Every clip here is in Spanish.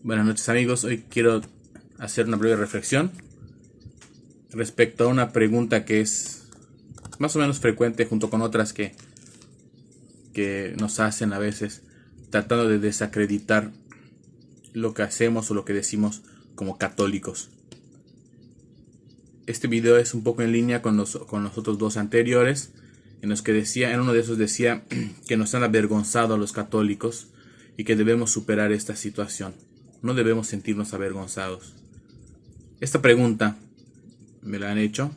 Buenas noches amigos, hoy quiero hacer una breve reflexión respecto a una pregunta que es más o menos frecuente junto con otras que nos hacen a veces tratando de desacreditar lo que hacemos o lo que decimos como católicos. Este video es un poco en línea con los otros dos anteriores en los que en uno de esos decía que nos han avergonzado a los católicos y que debemos superar esta situación. No debemos sentirnos avergonzados. Esta pregunta me la han hecho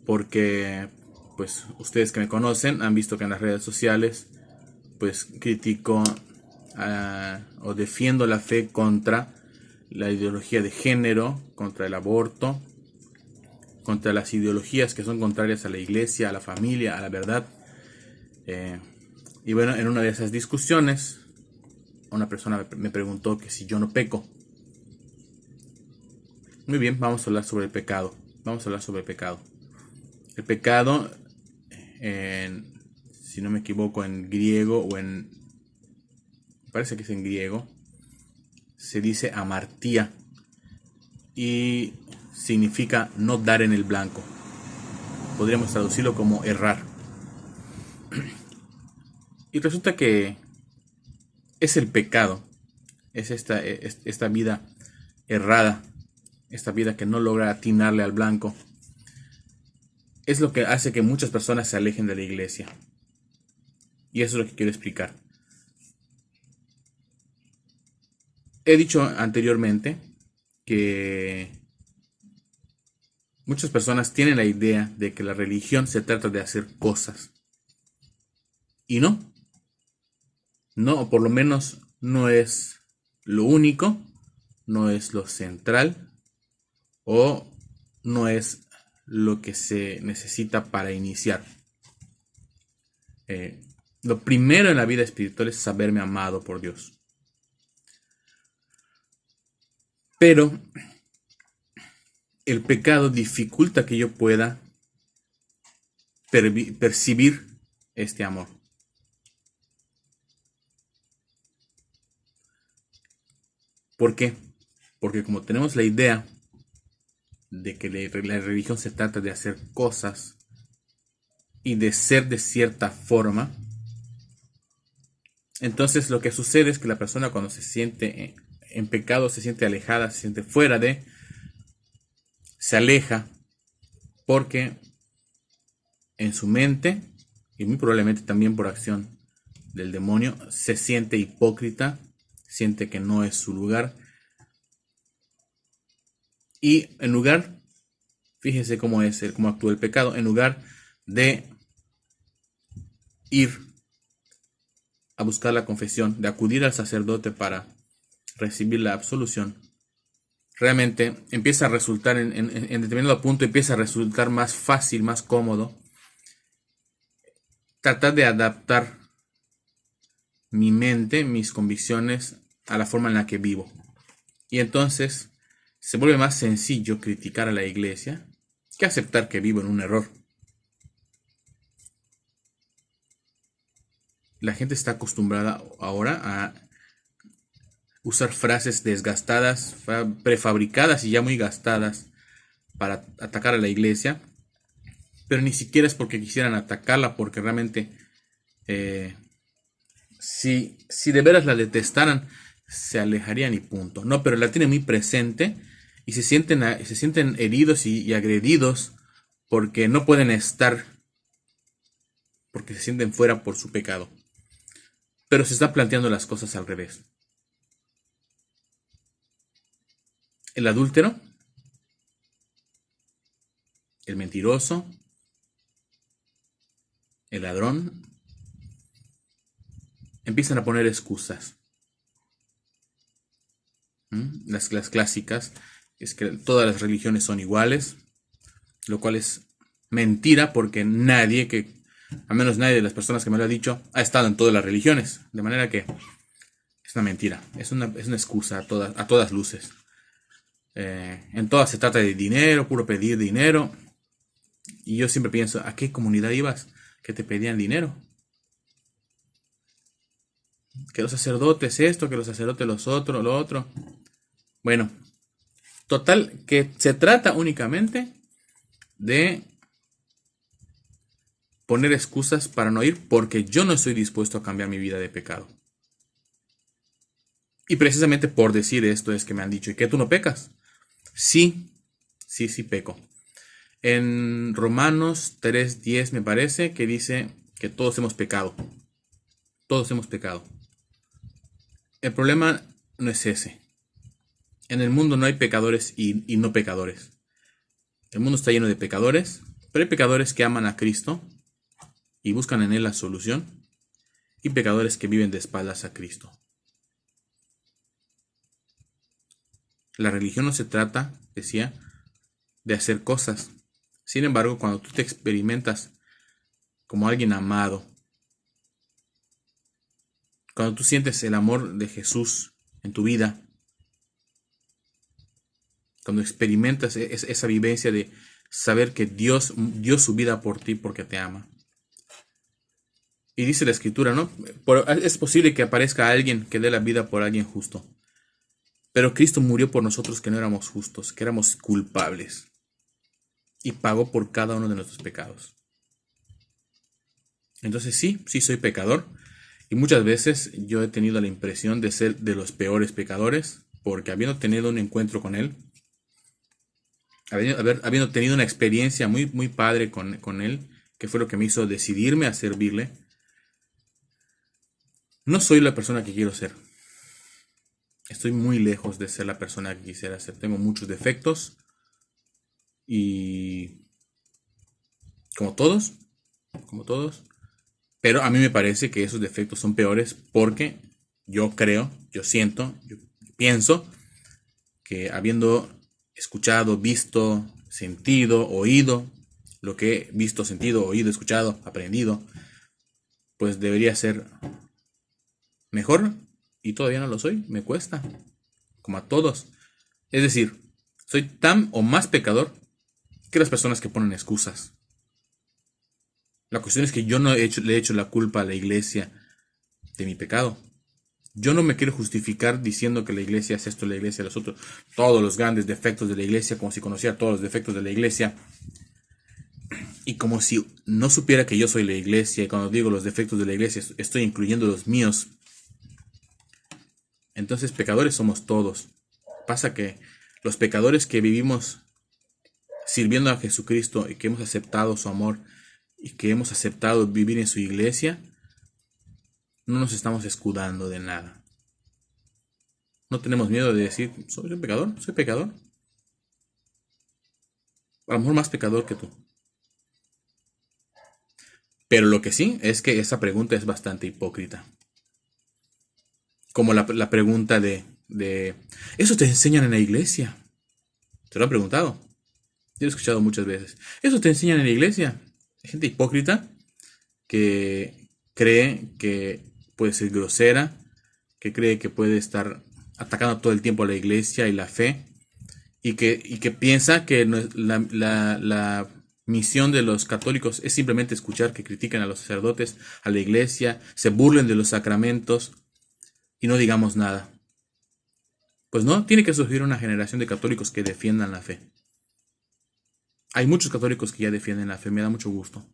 porque pues ustedes que me conocen han visto que en las redes sociales pues critico o defiendo la fe contra la ideología de género, contra el aborto, contra las ideologías que son contrarias a la iglesia, a la familia, a la verdad. Y bueno, en una de esas discusiones una persona me preguntó que si yo no peco. Muy bien, vamos a hablar sobre el pecado. El pecado, si no me equivoco, en griego parece que es en griego, se dice amartía y significa no dar en el blanco. Podríamos traducirlo como errar. Y resulta que es el pecado, es esta vida errada, esta vida que no logra atinarle al blanco, es lo que hace que muchas personas se alejen de la iglesia. Y eso es lo que quiero explicar. He dicho anteriormente que muchas personas tienen la idea de que la religión se trata de hacer cosas. Y no, o por lo menos no es lo único, no es lo central o no es lo que se necesita para iniciar. Lo primero en la vida espiritual es saberme amado por Dios. Pero el pecado dificulta que yo pueda percibir este amor. ¿Por qué? Porque como tenemos la idea de que la religión se trata de hacer cosas y de ser de cierta forma, entonces lo que sucede es que la persona cuando se siente en pecado se siente alejada, se siente fuera de, se aleja porque en su mente y muy probablemente también por acción del demonio se siente hipócrita, siente que no es su lugar. Y en lugar, fíjense cómo actúa el pecado, en lugar de ir a buscar la confesión, de acudir al sacerdote para recibir la absolución, realmente empieza a resultar, en determinado punto, empieza a resultar más fácil, más cómodo, tratar de adaptar mi mente, mis convicciones a la forma en la que vivo. Y entonces se vuelve más sencillo criticar a la iglesia que aceptar que vivo en un error. La gente está acostumbrada ahora a usar frases desgastadas, prefabricadas y ya muy gastadas para atacar a la iglesia, pero ni siquiera es porque quisieran atacarla, porque realmente si de veras la detestaran, se alejarían y punto. No, pero la tienen muy presente y se sienten heridos y agredidos porque no pueden estar, porque se sienten fuera por su pecado. Pero se está planteando las cosas al revés. El adúltero, el mentiroso, el ladrón, empiezan a poner excusas. Las clásicas es que todas las religiones son iguales, lo cual es mentira porque nadie, al menos nadie de las personas que me lo ha dicho, ha estado en todas las religiones. De manera que es una mentira, es una excusa a todas luces. En todas se trata de dinero, puro pedir dinero. Y yo siempre pienso, ¿a qué comunidad ibas que te pedían dinero? Que los sacerdotes esto, que los sacerdotes los otros, lo otro. Bueno, total, que se trata únicamente de poner excusas para no ir porque yo no estoy dispuesto a cambiar mi vida de pecado. Y precisamente por decir esto es que me han dicho, ¿y que tú no pecas? Sí, sí peco. En Romanos 3:10 me parece que dice que todos hemos pecado. Todos hemos pecado. El problema no es ese. En el mundo no hay pecadores y no pecadores. El mundo está lleno de pecadores, pero hay pecadores que aman a Cristo y buscan en Él la solución, y pecadores que viven de espaldas a Cristo. La religión no se trata, decía, de hacer cosas. Sin embargo, cuando tú te experimentas como alguien amado, cuando tú sientes el amor de Jesús en tu vida, cuando experimentas esa vivencia de saber que Dios dio su vida por ti porque te ama. Y dice la Escritura, ¿no? Es posible que aparezca alguien que dé la vida por alguien justo. Pero Cristo murió por nosotros que no éramos justos, que éramos culpables. Y pagó por cada uno de nuestros pecados. Entonces sí soy pecador. Y muchas veces yo he tenido la impresión de ser de los peores pecadores, porque habiendo tenido un encuentro con Él, habiendo tenido una experiencia muy, muy padre con Él, que fue lo que me hizo decidirme a servirle, no soy la persona que quiero ser. Estoy muy lejos de ser la persona que quisiera ser. Tengo muchos defectos y como todos, pero a mí me parece que esos defectos son peores porque yo creo, yo siento, yo pienso que habiendo escuchado, visto, sentido, oído, lo que he visto, sentido, oído, escuchado, aprendido, pues debería ser mejor y todavía no lo soy, me cuesta, como a todos. Es decir, soy tan o más pecador que las personas que ponen excusas. La cuestión es que yo no le he hecho la culpa a la iglesia de mi pecado. Yo no me quiero justificar diciendo que la iglesia es esto, la iglesia es lo otro. Todos los grandes defectos de la iglesia, como si conociera todos los defectos de la iglesia. Y como si no supiera que yo soy la iglesia. Y cuando digo los defectos de la iglesia, estoy incluyendo los míos. Entonces pecadores somos todos. Pasa que los pecadores que vivimos sirviendo a Jesucristo y que hemos aceptado su amor y que hemos aceptado vivir en su iglesia, no nos estamos escudando de nada. No tenemos miedo de decir, soy un pecador, soy pecador. A lo mejor más pecador que tú. Pero lo que sí es que esa pregunta es bastante hipócrita. Como la pregunta de, ¿eso te enseñan en la iglesia? ¿Te lo han preguntado? Yo lo he escuchado muchas veces. ¿Eso te enseñan en la iglesia? Hay gente hipócrita que cree que puede ser grosera, que cree que puede estar atacando todo el tiempo a la iglesia y la fe, y que piensa que la misión de los católicos es simplemente escuchar que critican a los sacerdotes, a la iglesia, se burlen de los sacramentos y no digamos nada. Pues no, tiene que surgir una generación de católicos que defiendan la fe. Hay muchos católicos que ya defienden la fe, me da mucho gusto.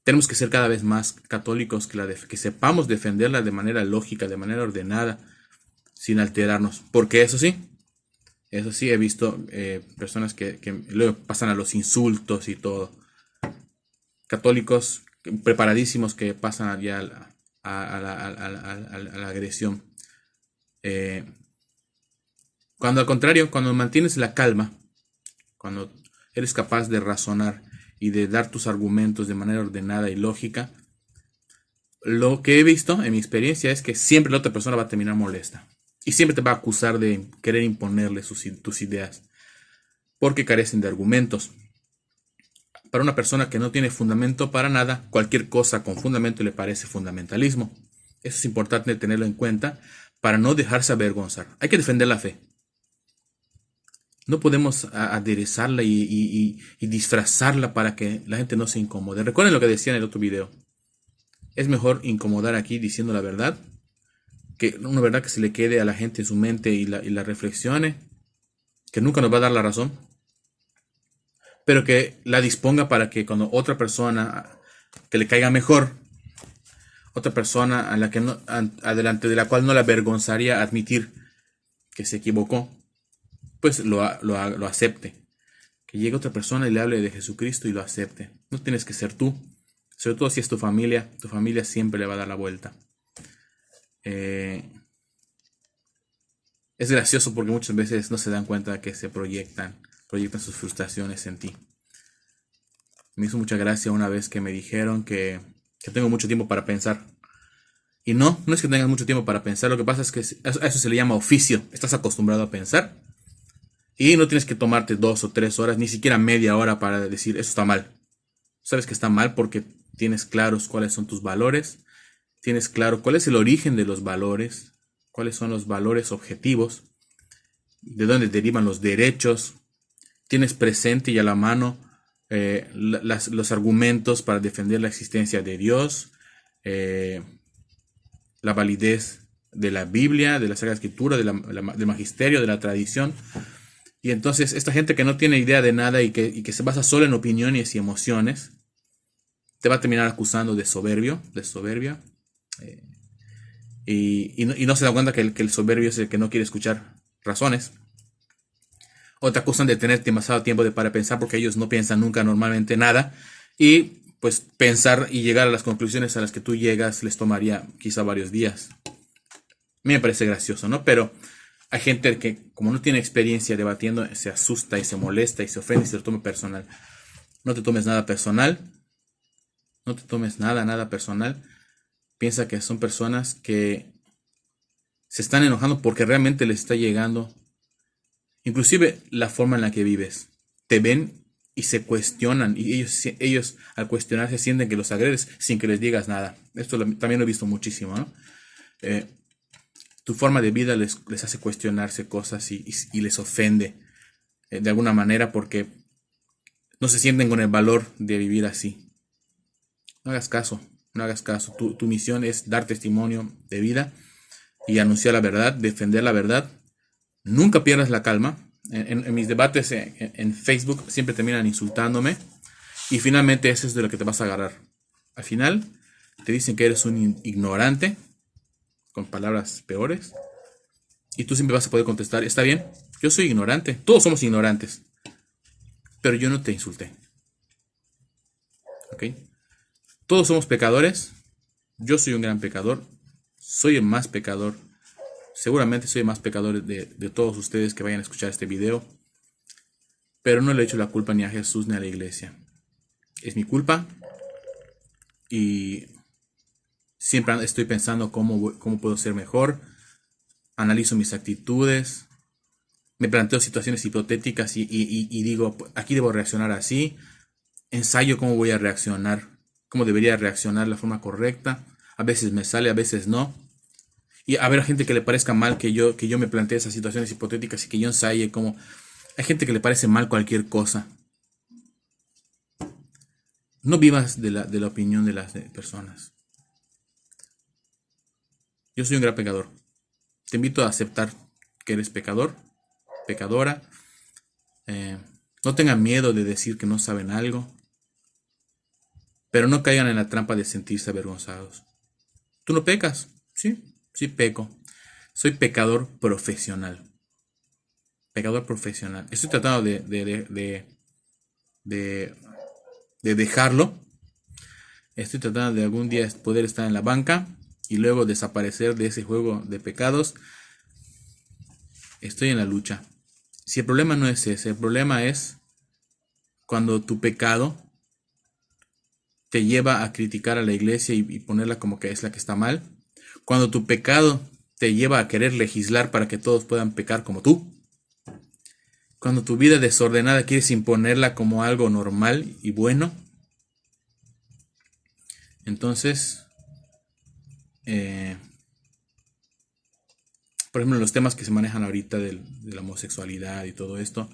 Tenemos que ser cada vez más católicos, que sepamos defenderla de manera lógica, de manera ordenada, sin alterarnos. Porque eso sí, he visto personas que luego pasan a los insultos y todo. Católicos preparadísimos que pasan ya a la agresión. Cuando al contrario, cuando mantienes la calma, cuando eres capaz de razonar y de dar tus argumentos de manera ordenada y lógica, lo que he visto en mi experiencia es que siempre la otra persona va a terminar molesta. Y siempre te va a acusar de querer imponerle tus ideas, porque carecen de argumentos. Para una persona que no tiene fundamento para nada, cualquier cosa con fundamento le parece fundamentalismo. Eso es importante tenerlo en cuenta para no dejarse avergonzar. Hay que defender la fe. No podemos aderezarla y disfrazarla para que la gente no se incomode. Recuerden lo que decía en el otro video. Es mejor incomodar aquí diciendo la verdad que una verdad que se le quede a la gente en su mente y la reflexione, que nunca nos va a dar la razón, pero que la disponga para que cuando otra persona que le caiga mejor, otra persona a la que no, adelante de la cual no la avergonzaría admitir que se equivocó, pues lo acepte. Que llegue otra persona y le hable de Jesucristo y lo acepte. No tienes que ser tú, sobre todo si es tu familia siempre le va a dar la vuelta. Es gracioso porque muchas veces no se dan cuenta que se proyectan sus frustraciones en ti. Me hizo mucha gracia una vez que me dijeron que tengo mucho tiempo para pensar. Y no es que tengas mucho tiempo para pensar, lo que pasa es que a eso se le llama oficio. Estás acostumbrado a pensar y no tienes que tomarte 2 o 3 horas, ni siquiera media hora para decir eso está mal. Sabes que está mal porque tienes claros cuáles son tus valores, tienes claro cuál es el origen de los valores, cuáles son los valores objetivos, de dónde derivan los derechos, tienes presente y a la mano los argumentos para defender la existencia de Dios, la validez de la Biblia, de la Sagrada Escritura, del magisterio, de la tradición. Y entonces esta gente que no tiene idea de nada y que se basa solo en opiniones y emociones, te va a terminar acusando de soberbia. Y no se da cuenta que el soberbio es el que no quiere escuchar razones. O te acusan de tener demasiado tiempo para pensar porque ellos no piensan nunca normalmente nada. Y pues pensar y llegar a las conclusiones a las que tú llegas les tomaría quizá varios días. A mí me parece gracioso, ¿no? Pero hay gente que como no tiene experiencia debatiendo se asusta y se molesta y se ofende y se lo toma personal. No te tomes nada personal. No te tomes nada personal. Piensa que son personas que se están enojando porque realmente les está llegando. Inclusive la forma en la que vives. Te ven y se cuestionan. Y ellos al cuestionarse sienten que los agredes sin que les digas nada. Esto también lo he visto muchísimo, ¿no? Tu forma de vida les hace cuestionarse cosas y les ofende de alguna manera porque no se sienten con el valor de vivir así. No hagas caso. Tu misión es dar testimonio de vida y anunciar la verdad, defender la verdad. Nunca pierdas la calma. En mis debates en Facebook siempre terminan insultándome. Y finalmente eso es de lo que te vas a agarrar. Al final te dicen que eres un ignorante, con palabras peores. Y tú siempre vas a poder contestar, está bien, yo soy ignorante. Todos somos ignorantes. Pero yo no te insulté. ¿Ok? Todos somos pecadores. Yo soy un gran pecador. Soy el más pecador. Seguramente soy el más pecador de todos ustedes que vayan a escuchar este video. Pero no le echo la culpa ni a Jesús ni a la iglesia. Es mi culpa. Y siempre estoy pensando cómo puedo ser mejor. Analizo mis actitudes. Me planteo situaciones hipotéticas y digo, aquí debo reaccionar así. Ensayo cómo voy a reaccionar. Cómo debería reaccionar de la forma correcta. A veces me sale, a veces no. Y a ver a gente que le parezca mal que yo me plantee esas situaciones hipotéticas y que yo ensaye como... Hay gente que le parece mal cualquier cosa. No vivas de la opinión de las personas. Yo soy un gran pecador. Te invito a aceptar que eres pecador, pecadora. No tengan miedo de decir que no saben algo. Pero no caigan en la trampa de sentirse avergonzados. ¿Tú no pecas? Sí peco. Soy pecador profesional. Pecador profesional. Estoy tratando de dejarlo. Estoy tratando de algún día poder estar en la banca y luego desaparecer de ese juego de pecados. Estoy en la lucha. Si el problema no es ese, el problema es cuando tu pecado te lleva a criticar a la iglesia y ponerla como que es la que está mal. Cuando tu pecado te lleva a querer legislar para que todos puedan pecar como tú. Cuando tu vida desordenada quieres imponerla como algo normal y bueno. Entonces, por ejemplo, los temas que se manejan ahorita de la homosexualidad y todo esto,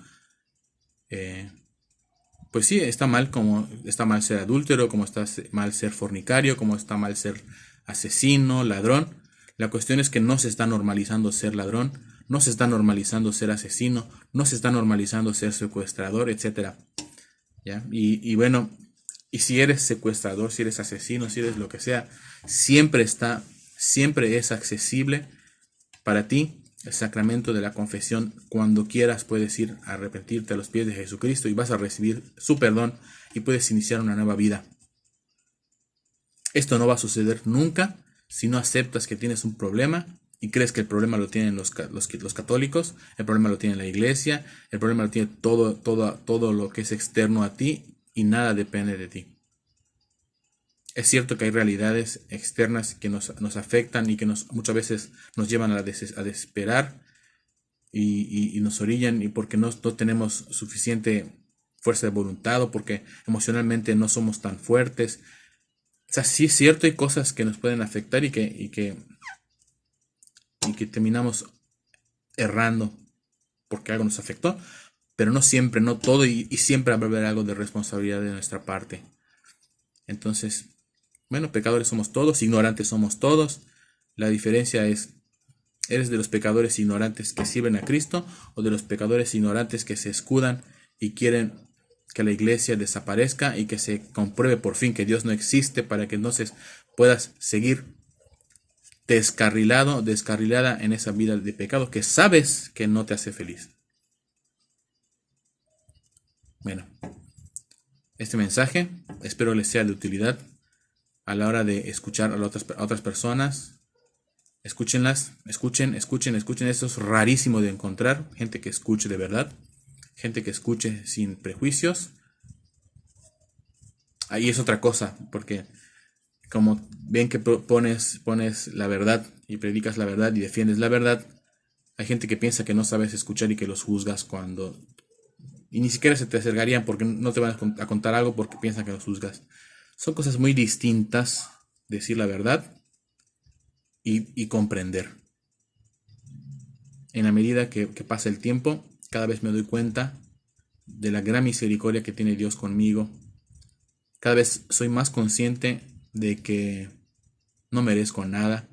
pues sí, está mal, como está mal ser adúltero, como está mal ser fornicario, como está mal ser asesino, ladrón. La cuestión es que no se está normalizando ser ladrón, no se está normalizando ser asesino, no se está normalizando ser secuestrador, etcétera. ¿Ya? Y bueno, y si eres secuestrador, si eres asesino, si eres lo que sea, siempre es accesible para ti el sacramento de la confesión. Cuando quieras puedes ir a arrepentirte a los pies de Jesucristo y vas a recibir su perdón y puedes iniciar una nueva vida. Esto no va a suceder nunca si no aceptas que tienes un problema y crees que el problema lo tienen los católicos, el problema lo tiene la iglesia, el problema lo tiene todo lo que es externo a ti y nada depende de ti. Es cierto que hay realidades externas que nos afectan y que muchas veces nos llevan a desesperar y nos orillan, y porque no tenemos suficiente fuerza de voluntad o porque emocionalmente no somos tan fuertes. O sea, sí es cierto, hay cosas que nos pueden afectar y que terminamos errando porque algo nos afectó, pero no siempre, no todo, y siempre va a haber algo de responsabilidad de nuestra parte. Entonces, bueno, pecadores somos todos, ignorantes somos todos. La diferencia es, ¿eres de los pecadores ignorantes que sirven a Cristo o de los pecadores ignorantes que se escudan y quieren que la iglesia desaparezca y que se compruebe por fin que Dios no existe para que entonces puedas seguir descarrilada en esa vida de pecado que sabes que no te hace feliz? Bueno, este mensaje espero les sea de utilidad a la hora de escuchar a otras personas. Escúchenlas, escuchen. Eso es rarísimo de encontrar. Gente que escuche de verdad. Gente que escuche sin prejuicios. Ahí es otra cosa, porque como ven que pones la verdad y predicas la verdad y defiendes la verdad, hay gente que piensa que no sabes escuchar y que los juzgas y ni siquiera se te acercarían porque no te van a contar algo porque piensan que los juzgas. Son cosas muy distintas, decir la verdad y comprender. En la medida que pasa el tiempo, cada vez me doy cuenta de la gran misericordia que tiene Dios conmigo. Cada vez soy más consciente de que no merezco nada.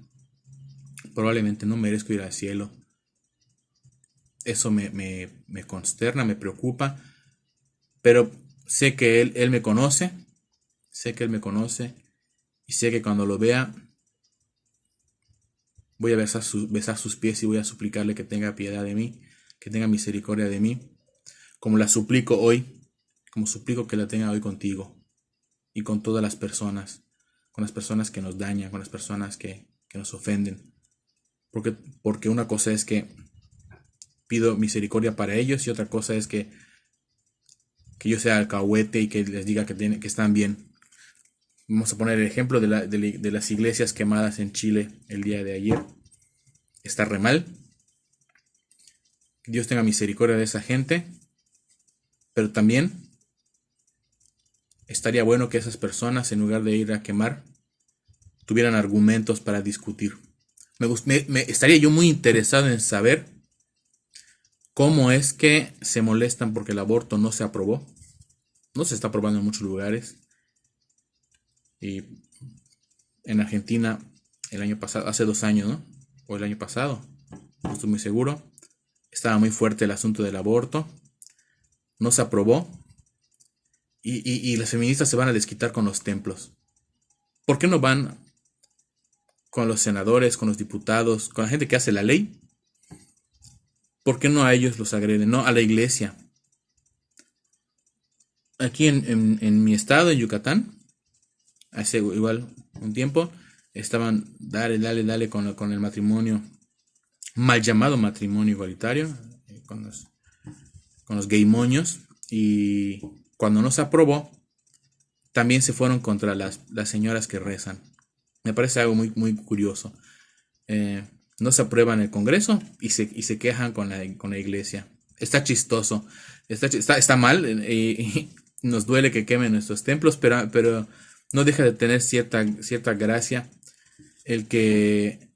Probablemente no merezco ir al cielo. Eso me consterna, me preocupa. Pero sé que Él me conoce. Sé que Él me conoce. Y sé que cuando lo vea, voy a besar sus pies y voy a suplicarle que tenga piedad de mí, que tenga misericordia de mí, como la suplico hoy, como suplico que la tenga hoy contigo y con todas las personas, con las personas que nos dañan, con las personas que nos ofenden. Porque una cosa es que pido misericordia para ellos y otra cosa es que yo sea alcahuete y que les diga que están bien. Vamos a poner el ejemplo de las iglesias quemadas en Chile el día de ayer. Está re mal. Que Dios tenga misericordia de esa gente. Pero también estaría bueno que esas personas, en lugar de ir a quemar, tuvieran argumentos para discutir. Estaría yo muy interesado en saber cómo es que se molestan porque el aborto no se aprobó. No se está aprobando en muchos lugares. Y en Argentina el año pasado, hace 2 años, ¿no? O el año pasado, no estoy muy seguro, estaba muy fuerte el asunto del aborto. No se aprobó. Y las feministas se van a desquitar con los templos. ¿Por qué no van con los senadores, con los diputados, con la gente que hace la ley? ¿Por qué no a ellos los agreden? No, a la iglesia. Aquí en mi estado, en Yucatán, hace igual un tiempo, estaban dale con el matrimonio, mal llamado matrimonio igualitario, con los gaymoños, y cuando no se aprobó, también se fueron contra las señoras que rezan. Me parece algo muy, muy curioso. No se aprueba en el Congreso y se quejan con la iglesia. Está chistoso. Está mal y nos duele que quemen nuestros templos, pero no deja de tener cierta gracia el que...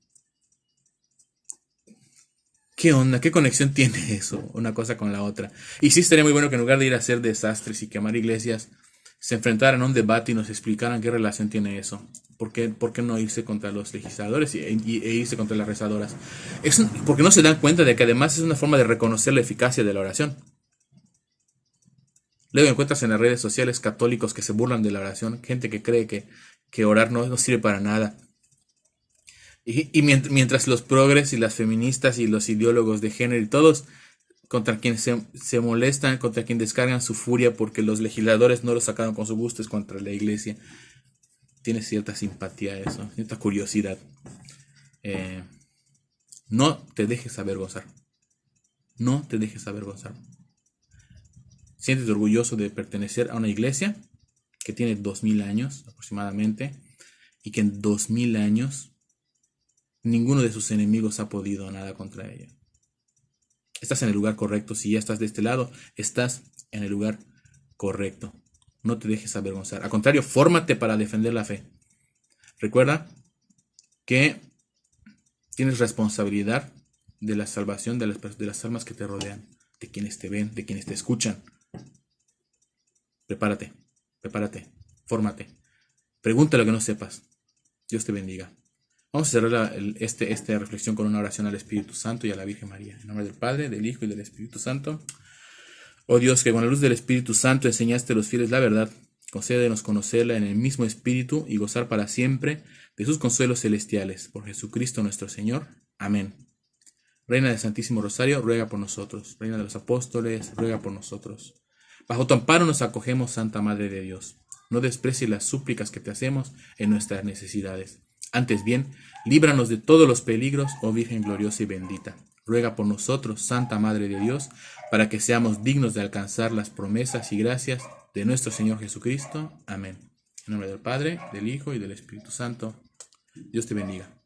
¿Qué onda? ¿Qué conexión tiene eso? Una cosa con la otra. Y sí estaría muy bueno que en lugar de ir a hacer desastres y quemar iglesias, se enfrentaran a un debate y nos explicaran qué relación tiene eso. ¿Por qué no irse contra los legisladores e irse contra las rezadoras? Porque no se dan cuenta de que además es una forma de reconocer la eficacia de la oración. Luego encuentras en las redes sociales católicos que se burlan de la oración, gente que cree que orar no sirve para nada. Y mientras los progres y las feministas y los ideólogos de género y todos contra quien se molestan, contra quien descargan su furia porque los legisladores no lo sacaron con su gusto, es contra la iglesia. Tiene cierta simpatía eso, cierta curiosidad. No te dejes avergonzar. No te dejes avergonzar. Siéntete orgulloso de pertenecer a una iglesia que tiene 2000 años aproximadamente y que en 2000 años ninguno de sus enemigos ha podido nada contra ella. Estás en el lugar correcto. Si ya estás de este lado, estás en el lugar correcto. No te dejes avergonzar. Al contrario, fórmate para defender la fe. Recuerda que tienes responsabilidad de la salvación de las almas que te rodean, de quienes te ven, de quienes te escuchan. Prepárate, fórmate. Pregunta lo que no sepas. Dios te bendiga. Vamos a cerrar esta reflexión con una oración al Espíritu Santo y a la Virgen María. En nombre del Padre, del Hijo y del Espíritu Santo. Oh Dios, que con la luz del Espíritu Santo enseñaste a los fieles la verdad, concédenos conocerla en el mismo Espíritu y gozar para siempre de sus consuelos celestiales. Por Jesucristo nuestro Señor. Amén. Reina del Santísimo Rosario, ruega por nosotros. Reina de los Apóstoles, ruega por nosotros. Bajo tu amparo nos acogemos, Santa Madre de Dios. No desprecies las súplicas que te hacemos en nuestras necesidades. Antes bien, líbranos de todos los peligros, oh Virgen gloriosa y bendita. Ruega por nosotros, Santa Madre de Dios, para que seamos dignos de alcanzar las promesas y gracias de nuestro Señor Jesucristo. Amén. En nombre del Padre, del Hijo y del Espíritu Santo. Dios te bendiga.